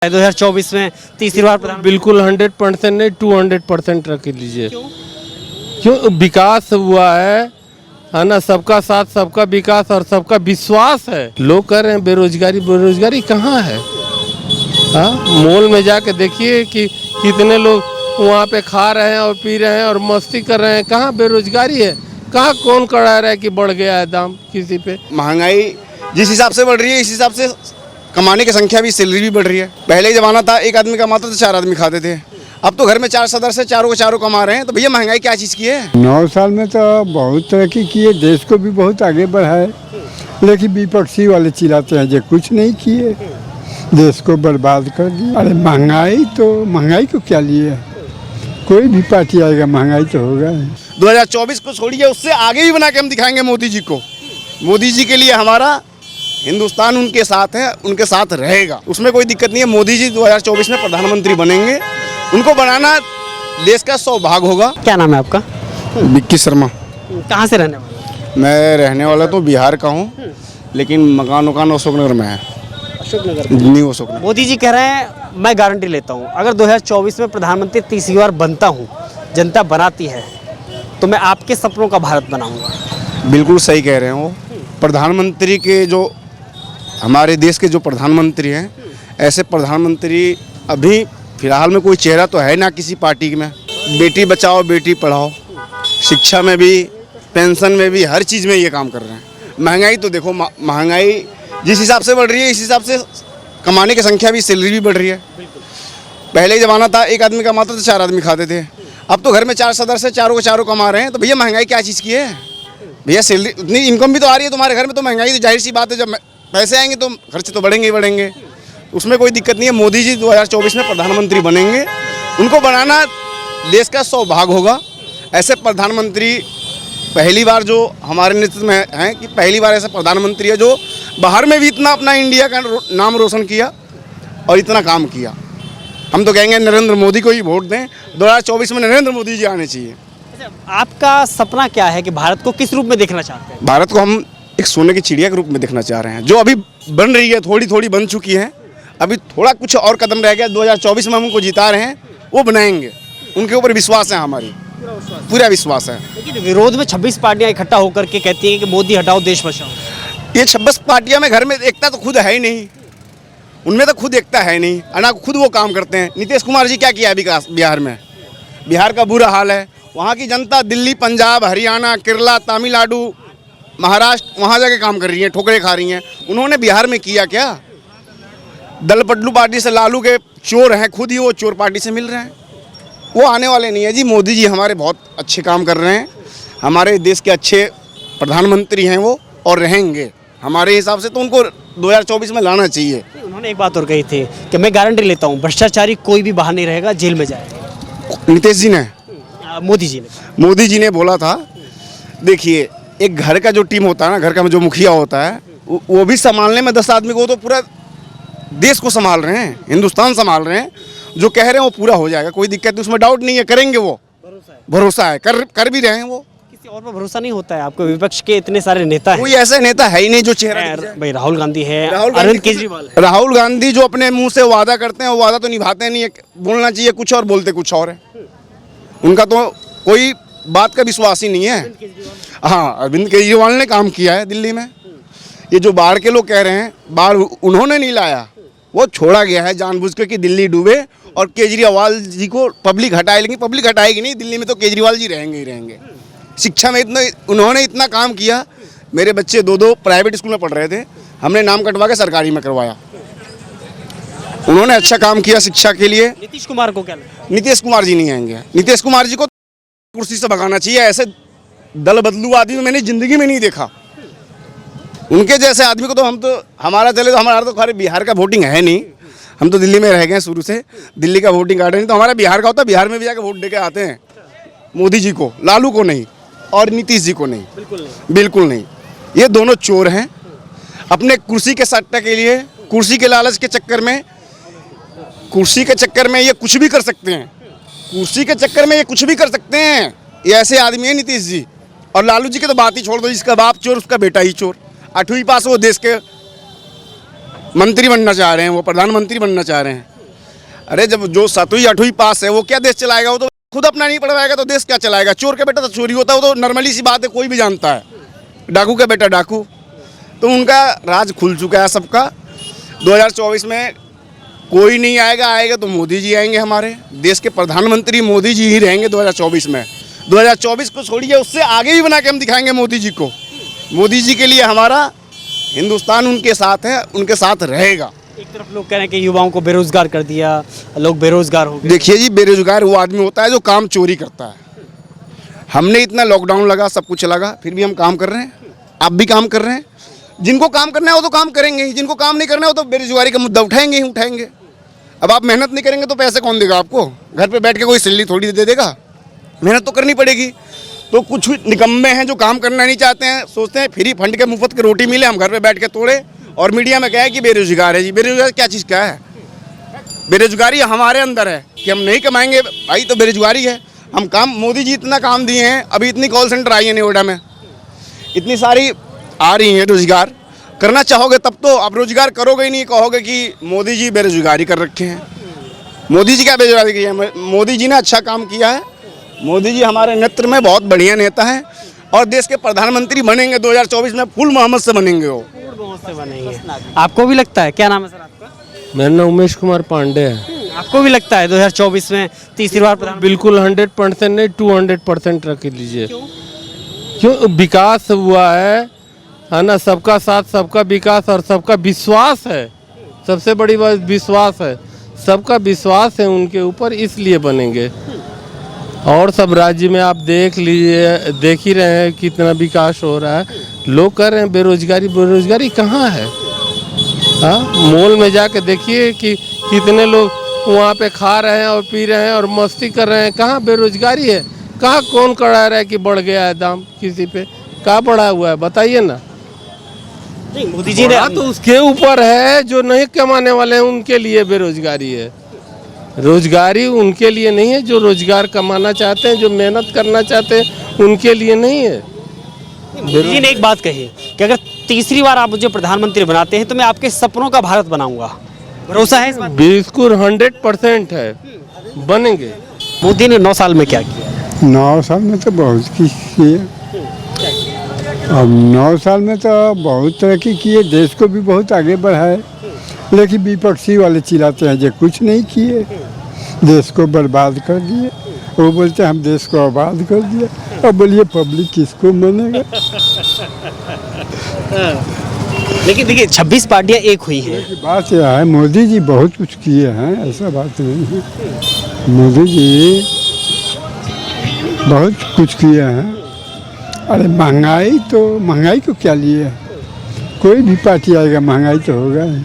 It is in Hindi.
2024 में तीसरी बार प्रधानमंत्री। बिल्कुल 100% नहीं 200% रख लीजिए। क्यों? विकास हुआ है ना, सबका साथ सबका विकास और सबका विश्वास है। लोग कह रहे हैं बेरोजगारी, बेरोजगारी कहाँ है? हाँ, मॉल में जाके देखिए कि कितने लोग वहाँ पे खा रहे हैं और पी रहे हैं और मस्ती कर रहे हैं। कहाँ बेरोजगारी है? कहाँ कौन करा रहा है कि बढ़ गया है दाम किसी पे? महंगाई जिस हिसाब से बढ़ रही है, इस हिसाब से कमाने की संख्या भी, सैलरी भी बढ़ रही है। पहले ज़माना था एक आदमी कमाता तो 4 आदमी खाते थे। अब तो घर में 4 सदस्य, चारों के चारों कमा रहे हैं। तो भैया महंगाई क्या चीज़ की है? 9 साल में तो बहुत तरक्की की है, देश को भी बहुत आगे बढ़ाए। लेकिन विपक्षी वाले चिल्लाते हैं जो कुछ नहीं किए, देश को बर्बाद कर दिया। अरे महंगाई को क्या लिए? कोई भी पार्टी आएगा महंगाई तो होगा। 2024 को छोड़िए, उससे आगे भी बना के हम दिखाएंगे मोदी जी को। मोदी जी के लिए हमारा हिंदुस्तान उनके साथ है, उनके साथ रहेगा, उसमें कोई दिक्कत नहीं है। मोदी जी 2024 में प्रधानमंत्री बनेंगे, उनको बनाना देश का सौभाग्य होगा। क्या नाम है आपका? विक्की शर्मा। कहाँ से रहने वाले? मैं रहने वाला तो बिहार का हूँ, लेकिन मकान अशोकनगर में है। अशोकनगर। न्यू अशोकनगर। मोदी जी कह रहे हैं, मैं गारंटी लेता हूँ, अगर 2024 में प्रधानमंत्री तीसरी बार बनता हूँ, जनता बनाती है, तो मैं आपके सपनों का भारत बनाऊंगा। बिल्कुल सही कह रहे हैं वो। प्रधानमंत्री के जो हमारे देश के जो प्रधानमंत्री हैं, ऐसे प्रधानमंत्री अभी फिलहाल में कोई चेहरा तो है ना किसी पार्टी में। बेटी बचाओ बेटी पढ़ाओ, शिक्षा में भी, पेंशन में भी, हर चीज़ में ये काम कर रहे हैं। महंगाई तो देखो, महंगाई जिस हिसाब से बढ़ रही है, इस हिसाब से कमाने की संख्या भी, सैलरी भी बढ़ रही है। पहले ज़माना था एक आदमी कमाता तो 4 आदमी खाते थे। अब तो घर में 4 सदस्य, चारों के चारों कमा रहे हैं। तो भैया महंगाई क्या चीज़ की है? भैया सैलरी, उतनी इनकम भी तो आ रही है तुम्हारे घर में, तो महंगाई तो जाहिर सी बात है। जब पैसे आएंगे तो खर्चे तो बढ़ेंगे ही बढ़ेंगे, उसमें कोई दिक्कत नहीं है। मोदी जी 2024 में प्रधानमंत्री बनेंगे, उनको बनाना देश का सौभाग्य होगा। ऐसे प्रधानमंत्री पहली बार जो हमारे नेतृत्व में हैं, कि पहली बार ऐसा प्रधानमंत्री है जो बाहर में भी इतना अपना इंडिया का नाम रोशन किया और इतना काम किया। हम तो कहेंगे नरेंद्र मोदी को ही वोट दें। 2024 में नरेंद्र मोदी जी आने चाहिए। आपका सपना क्या है कि भारत को किस रूप में देखना चाहते हैं? भारत को हम एक सोने की चिड़िया के रूप में देखना चाह रहे हैं, जो अभी बन रही है, थोड़ी थोड़ी बन चुकी है। अभी थोड़ा कुछ और कदम रह गया। 2024 में हम उनको जिता रहे हैं, वो बनाएंगे। उनके ऊपर विश्वास है, हमारी पूरा विश्वास है। लेकिन विरोध में 26 पार्टियां इकट्ठा होकर के कहती हैं कि मोदी हटाओ देश बचाओ। ये 26 पार्टियां में घर में एकता तो खुद है ही नहीं, उनमें तो खुद एकता है नहीं, ना खुद वो काम करते हैं। नीतीश कुमार जी क्या किया विकास बिहार में? बिहार का बुरा हाल है। वहाँ की जनता दिल्ली, पंजाब, हरियाणा, केरला, तमिलनाडु, महाराष्ट्र, वहाँ जाके काम कर रही है, ठोकरें खा रही हैं। उन्होंने बिहार में किया क्या? दल बदलू पार्टी से लालू के चोर हैं, खुद ही वो चोर पार्टी से मिल रहे हैं। वो आने वाले नहीं है जी। मोदी जी हमारे बहुत अच्छे काम कर रहे हैं, हमारे देश के अच्छे प्रधानमंत्री हैं वो, और रहेंगे हमारे हिसाब से। तो उनको 2024 में लाना चाहिए। उन्होंने एक बात और कही थी कि मैं गारंटी लेता हूँ, भ्रष्टाचारी कोई भी बाहर नहीं रहेगा, जेल में जाएगा। नीतीश जी ने, मोदी जी ने बोला था। देखिए, एक घर का जो टीम होता है ना, घर का जो मुखिया होता है, वो भी संभालने में 10 आदमी को, तो पूरा देश को संभाल रहे हैं, हिंदुस्तान संभाल रहे हैं। जो कह रहे हैं वो पूरा हो जाएगा, कोई दिक्कत नहीं, उसमें डाउट नहीं है। करेंगे वो, भरोसा है, कर भी रहे हैं वो। किसी और पर भरोसा नहीं होता है आपको? विपक्ष के इतने सारे नेता हैं, कोई ऐसा नेता है ही नहीं जो चेहरा भाई राहुल गांधी है, अरविंद केजरीवाल है। राहुल गांधी जो अपने मुंह से वादा करते हैं, वो वादा तो निभाते नहीं है। बोलना चाहिए कुछ और, बोलते कुछ और है। उनका तो कोई बात का विश्वास ही नहीं है। हाँ, अरविंद केजरीवाल ने काम किया है दिल्ली में। ये जो बाढ़ के लोग कह रहे हैं, बाढ़ उन्होंने नहीं लाया, वो छोड़ा गया है जानबूझ के कि दिल्ली डूबे और केजरीवाल जी को पब्लिक हटाए। लेकिन पब्लिक हटाएगी नहीं, दिल्ली में तो केजरीवाल जी रहेंगे ही रहेंगे। शिक्षा में उन्होंने इतना काम किया। मेरे बच्चे 2 प्राइवेट स्कूल में पढ़ रहे थे, हमने नाम कटवा के सरकारी में करवाया। उन्होंने अच्छा काम किया शिक्षा के लिए। नीतीश कुमार को क्या लगता है? नीतीश कुमार जी नहीं आएंगे। नीतीश कुमार जी को कुर्सी से भगाना चाहिए। ऐसे दल बदलू आदमी मैंने जिंदगी में नहीं देखा। उनके जैसे आदमी को तो हमारा चले तो हमारा तो खैर बिहार का वोटिंग है नहीं, हम तो दिल्ली में रह गए शुरू से। दिल्ली का वोटिंग कार्ड नहीं, तो हमारा बिहार का होता है, बिहार में भी जाके वोट दे के आते हैं। मोदी जी को, लालू को नहीं, और नीतीश जी को नहीं, बिल्कुल नहीं। ये दोनों चोर हैं। अपने कुर्सी के सट्टा के लिए, कुर्सी के लालच के चक्कर में ये कुछ भी कर सकते हैं। कुर्सी के चक्कर में ये कुछ भी कर सकते हैं। ये ऐसे आदमी है नीतीश जी। और लालू जी की तो बात ही छोड़ दो, जिसका बाप चोर उसका बेटा ही चोर। 8वीं पास वो देश के मंत्री बनना चाह रहे हैं, वो प्रधानमंत्री बनना चाह रहे हैं। अरे जब जो 7वीं 8वीं पास है वो क्या देश चलाएगा? वो तो खुद अपना नहीं पढ़वाएगा तो देश क्या चलाएगा? चोर का बेटा तो चोरी होता है, वो तो नॉर्मली सी बात है, कोई भी जानता है। डाकू का बेटा डाकू। तो उनका राज खुल चुका है सबका। 2024 में कोई नहीं आएगा, आएगा तो मोदी जी आएंगे। हमारे देश के प्रधानमंत्री मोदी जी ही रहेंगे 2024 में। 2024 को छोड़िए, उससे आगे भी बना के हम दिखाएंगे मोदी जी को। मोदी जी के लिए हमारा हिंदुस्तान उनके साथ है, उनके साथ रहेगा। एक तरफ लोग कह रहे हैं कि युवाओं को बेरोजगार कर दिया, लोग बेरोजगार हो गए। देखिए जी, बेरोजगार वो आदमी होता है जो काम चोरी करता है। हमने इतना लॉकडाउन लगा, सब कुछ लगा, फिर भी हम काम कर रहे हैं। आप भी काम कर रहे हैं। जिनको काम करना है वो तो काम करेंगे ही, जिनको काम नहीं करना है वो तो बेरोजगारी का मुद्दा उठाएंगे ही उठाएंगे। अब आप मेहनत नहीं करेंगे तो पैसे कौन देगा आपको? घर पे बैठ के कोई सैलरी थोड़ी दे देगा, मेहनत तो करनी पड़ेगी। तो कुछ निकम्मे हैं जो काम करना नहीं चाहते हैं, सोचते हैं फ्री फंड के मुफ्त की रोटी मिले, हम घर पे बैठ के तोड़े। और मीडिया में क्या है कि बेरोजगार है जी। बेरोजगार क्या चीज़ क्या है? बेरोजगारी हमारे अंदर है कि हम नहीं कमाएंगे भाई, तो बेरोजगारी है। हम काम, मोदी जी इतना काम दिए हैं, अभी इतनी कॉल सेंटर आई है नोएडा में, इतनी सारी आ रही हैं रोजगार। करना चाहोगे तब तो, आप रोजगार करोगे ही नहीं, कहोगे कि मोदी जी बेरोजगारी कर रखे हैं। मोदी जी क्या बेरोजगारी की है? मोदी जी ने अच्छा काम किया है। मोदी जी हमारे नेतृत्व में बहुत बढ़िया नेता है और देश के प्रधानमंत्री बनेंगे 2024 में, फुल मोहम्मद से बनेंगे वो। से बनेंगे। आपको भी लगता है? क्या नाम है सर आपका? मेरा नाम उमेश कुमार पांडे है। आपको भी लगता है 2024 में तीसरी बार प्रधानमंत्री? बिल्कुल 100% नहीं, 200% रख लीजिए। क्यों? विकास हुआ है ना, सबका साथ सबका विकास और सबका विश्वास है। सबसे बड़ी बात विश्वास है, सबका विश्वास है उनके ऊपर, इसलिए बनेंगे। और सब राज्य में आप देख लीजिए, देख ही रहे हैं कितना विकास हो रहा है। लोग कह रहे हैं बेरोजगारी, बेरोजगारी कहाँ है? हाँ, मॉल में जाके देखिए कि कितने लोग वहाँ पे खा रहे हैं और पी रहे हैं और मस्ती कर रहे हैं। कहाँ बेरोजगारी है? कहाँ कौन करा रहा है कि बढ़ गया है दाम किसी पे? कहाँ बढ़ा हुआ है बताइए ना। नहीं, मोदी जी ने तो उसके ऊपर है, जो नहीं कमाने वाले हैं उनके लिए बेरोजगारी है। रोजगारी उनके लिए नहीं है जो रोजगार कमाना चाहते हैं, जो मेहनत करना चाहते हैं, उनके लिए नहीं है। मोदी जी ने एक बात कही कि अगर तीसरी बार आप मुझे प्रधानमंत्री बनाते हैं तो मैं आपके सपनों का भारत बनाऊंगा। भरोसा है इस बात? बिल्कुल 100% है, बनेंगे। मोदी ने 9 साल में क्या किया? 9 साल में तो बहुत कुछ किए। अब 9 साल में तो बहुत तरक्की की है, देश को भी बहुत आगे बढ़ाए। लेकिन विपक्षी वाले चिल्लाते हैं जो कुछ नहीं किए, देश को बर्बाद कर दिए। वो बोलते हैं हम देश को आबाद कर दिया। अब बोलिए पब्लिक किसको मानेगा? लेकिन देखिए 26 पार्टियां एक हुई हैं। बात यह है, मोदी जी बहुत कुछ किए हैं, ऐसा बात नहीं है। मोदी जी बहुत कुछ किए हैं। अरे महंगाई तो, महंगाई को क्या लिए? कोई भी पार्टी आएगा महंगाई तो होगा ही।